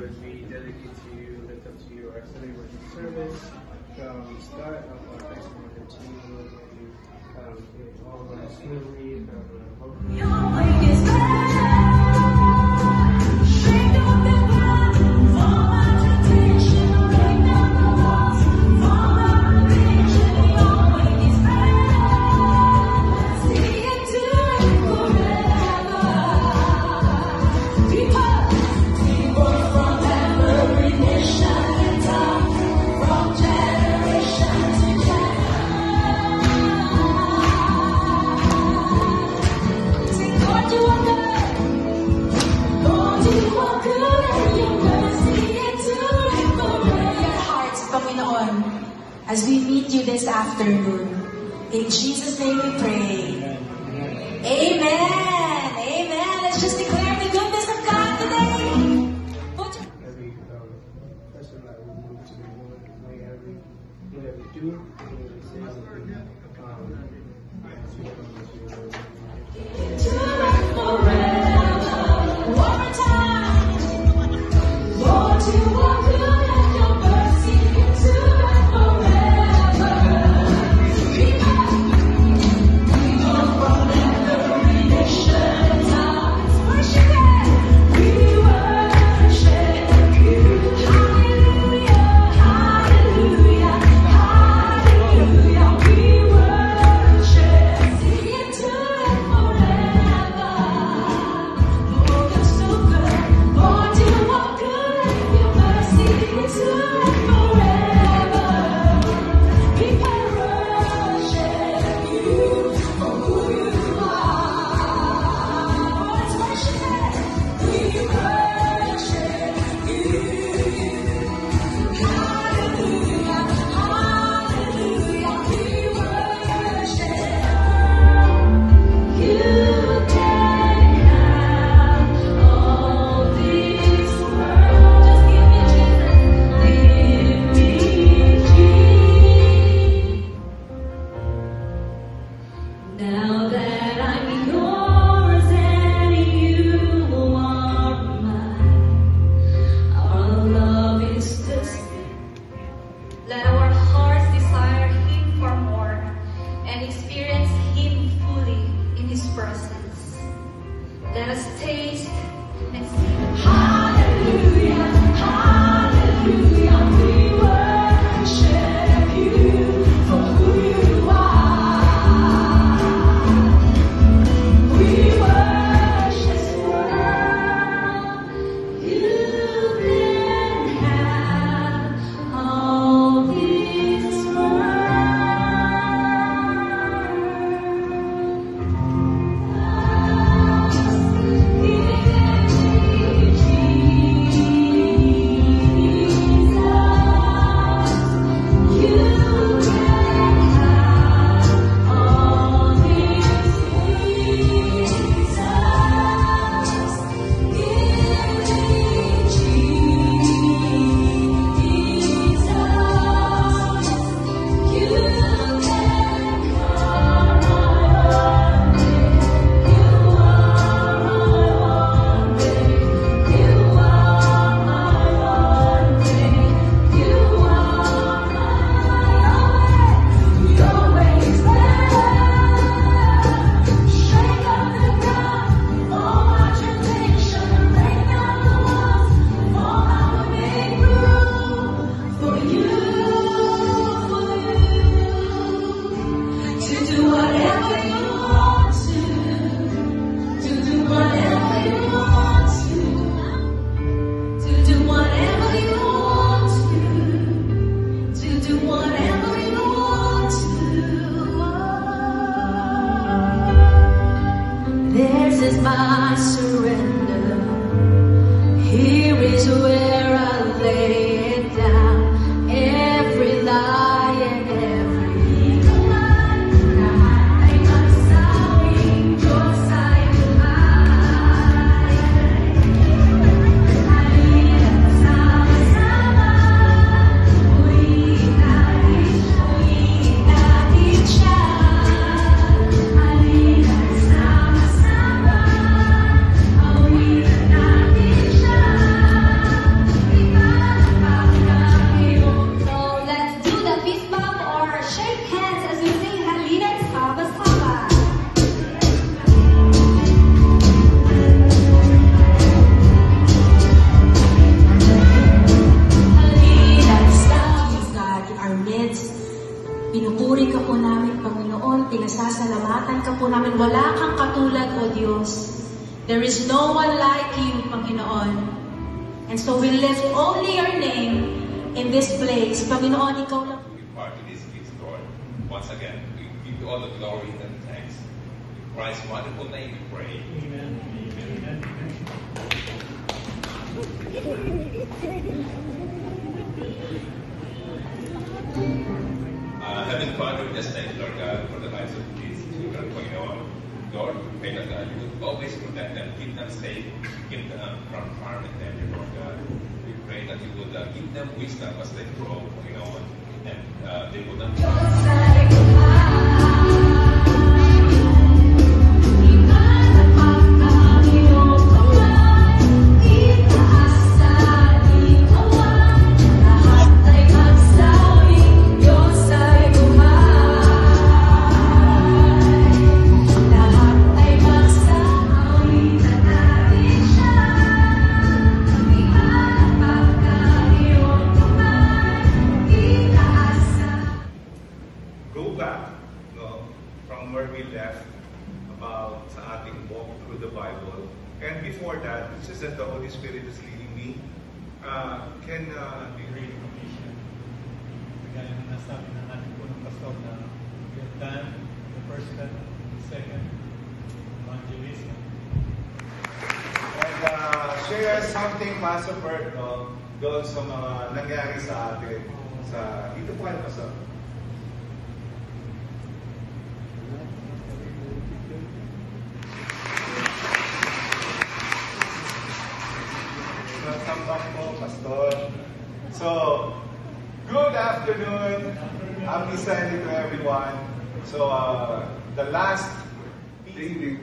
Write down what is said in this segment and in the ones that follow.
Lord, we dedicate to you, lift up to you our Sunday worship service. From start of our testimony continue, Lord, may all run smoothly. Your way is shake up the ground, for my tradition, break down the walls, for my religion. Your way is see it to it forever. People from every nation and tongue, from generation to generation. Sing, Lord, you are good. Lord, you are good, and your mercy endureth forever. Your hearts, Panginoon, as we meet you this afternoon. In Jesus' name we pray. Amen. Amen. Let's just declare the goodness of God today. Every person that we move to the Lord, may whatever we do, whatever we say, forever. One more time. Lord, you are good and your mercy endureth forever. People from every nation and tongue, worship Him. We worship you. Hallelujah, hallelujah, hallelujah. We worship. See it to it forever. Lord, you're so good. Lord, you are good and your mercy is good forever. People worship you for who you are. Let's worship Him. We worship you. Hallelujah, hallelujah. We worship you. Can have all this world. Just give me Jesus. Now that I'm yours and you are mine, our love is the same. Let our hearts desire Him for more and experience Him fully in His presence. Let us taste and see. Hallelujah, hallelujah. We worship you for who you are. We worship you. Can have all this wala kang katulad, O Diyos. There is no one like you, Panginoon. And so we lift only your name in this place. Panginoon, ikaw lang. We part to this gift, Lord. Once again, we give you all the glory and thanks. In Christ's wonderful name we pray. Amen. Amen. Heavenly Father, we just thank you, Lord God, for the lives of these children, Panginoon. Lord, we pray that God, you would always protect them, keep them safe, keep them from harm and danger, Lord God. We pray that you would give them wisdom as they grow, Panginoon, and they would not go back, no, from where we left about sa ating walk through the Bible. And before that, it's just that the Holy Spirit is leading me. Can Be great commission. Kagaya na nasabi ng ating punong pastor na we have done the first step, the second, evangelism. and share something, Pastor Bert, no, doon sa mga nangyari sa atin. Dito po kayo, Pastor. Welcome po, Pastor. So, good afternoon. Happy Sunday to everyone. So, the last David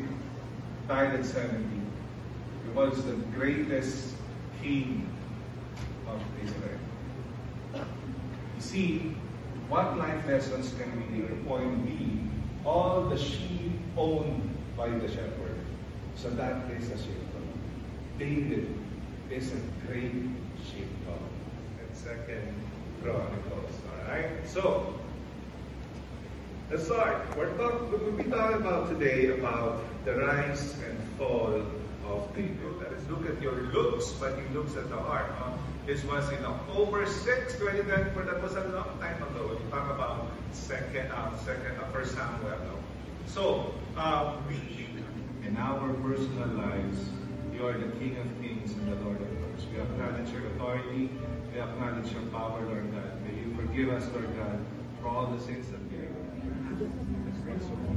died at 70. He was the greatest king of Israel. You see, what life lessons can we take? Point B, all the sheep owned by the shepherd. So that is a sheepdog. David is a great sheepdog. And Second Chronicles. Alright? So, let's start. We'll be talking about today about the rise and fall of David. Let us look at your looks, but he looks at the heart. This was in October 6, 2024. That was a long time ago. We talk about First Samuel. No? So, in our personal lives, you are the King of Kings and the Lord of Lords. We acknowledge your authority. We acknowledge your power, Lord God. May you forgive us, Lord God, for all the sins that we have done. Let's pray so much.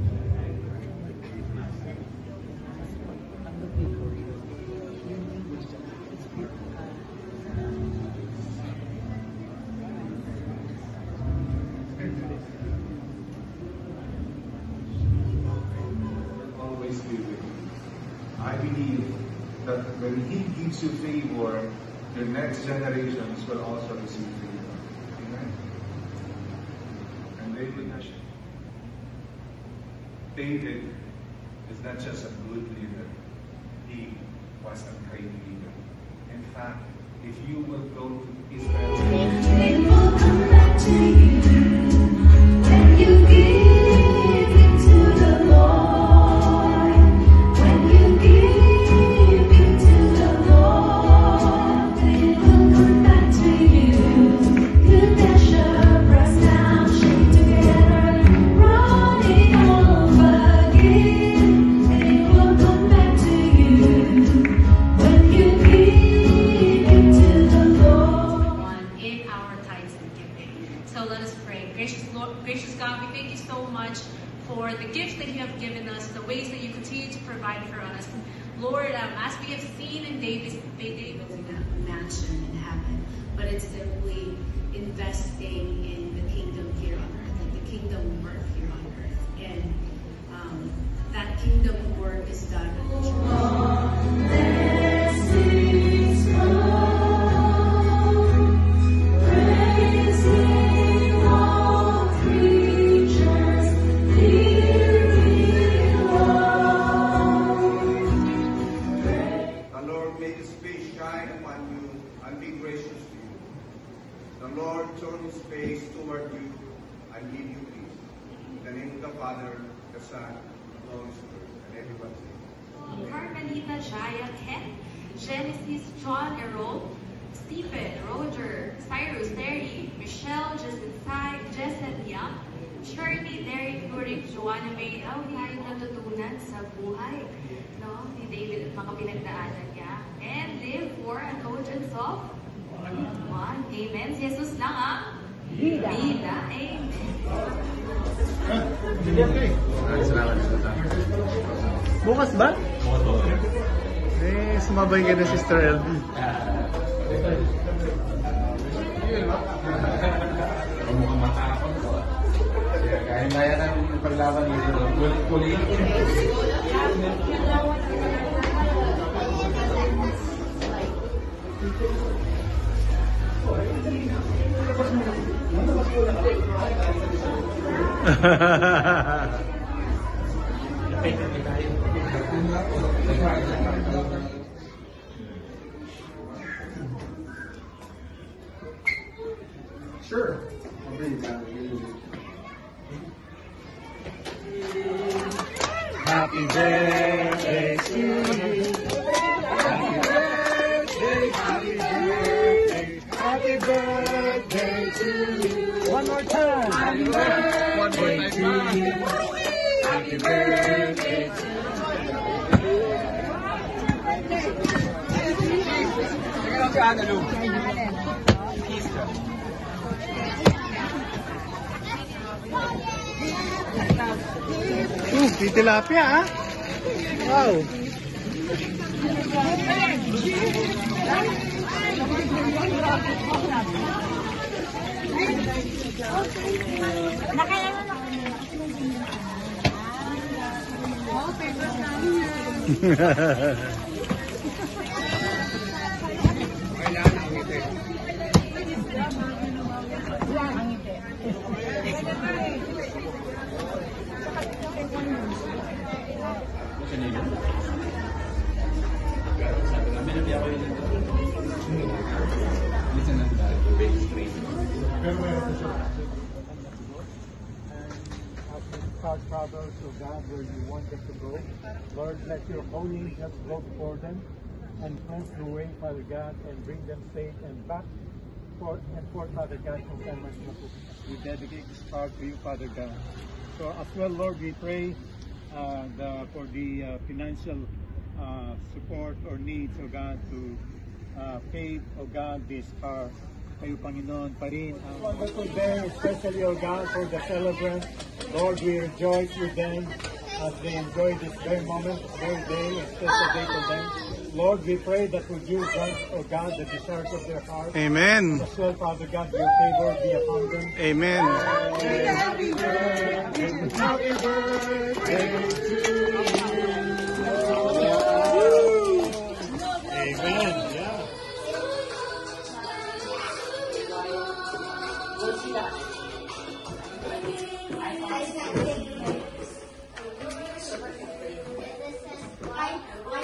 Always be with you. I believe that when He gives you favor, your next generations will also receive favor. Amen. And David is not just a good leader, he was a great leader. In fact, if you will go to Israel, It will come back to you when you give it to the Lord. When you give it to the Lord, it will come back to you. Good measure, pressed down, shaken together, running over again. It will come back to you when you give it to the Lord. In our tithes and giving. So let us pray. Gracious Lord, gracious God, we thank you so much for the gifts that you have given us, the ways that you continue to provide for us. Lord, as we have seen in David's mansion in heaven, but it's simply investing in the kingdom here on earth, and the kingdom work here on earth. And that kingdom work is done. The Lord make his face shine upon you and be gracious to you. The Lord turn his face toward you and give you peace. In the name of the Father, the Son, and the Holy Spirit. And everyone say, Carmelita Jaya Ken, Genesis John Errol, Stephen, Roger, Cyrus, Terry, Michelle, Jesset Yam, Shirley, Derek, Nurik, Joanna May, tayong natutunan sa buhay, no, ni David at mga pinagdaanan niya. And live for a total of one. Amen. Si Jesus lang ang Bida. Amen. Bukas ba? Sumabay ka na Sister LB. Mukhang matakot. Kaya namin yung paglaban nito. Kulit. Sure. Happy birthday to you. Happy birthday, happy birthday, happy birthday to you. One more time. Happy birthday to you. Happy birthday to you. Di tilapia, ah. Wow. Travelers, oh God, where you want them to go. Lord, let your holy angels go before them and cleanse the way, Father God, and bring them safe and back forth, Father God, from San Marcos. We dedicate this part to you, Father God. So as well, Lord, we pray for the financial support or needs, oh God, to pay, oh God, this car. Kayo, Panginoon, pa rin ang wonderful day, especially, oh God, for the celebrants. Lord, we rejoice with them as they enjoy this very moment, very day, a special day for them. Lord, we pray that would you grant, oh God, the desires of their heart. Amen. As well, Father God, your favor be upon them. Amen. Happy birthday, happy birthday to you. Amen. Yeah. Why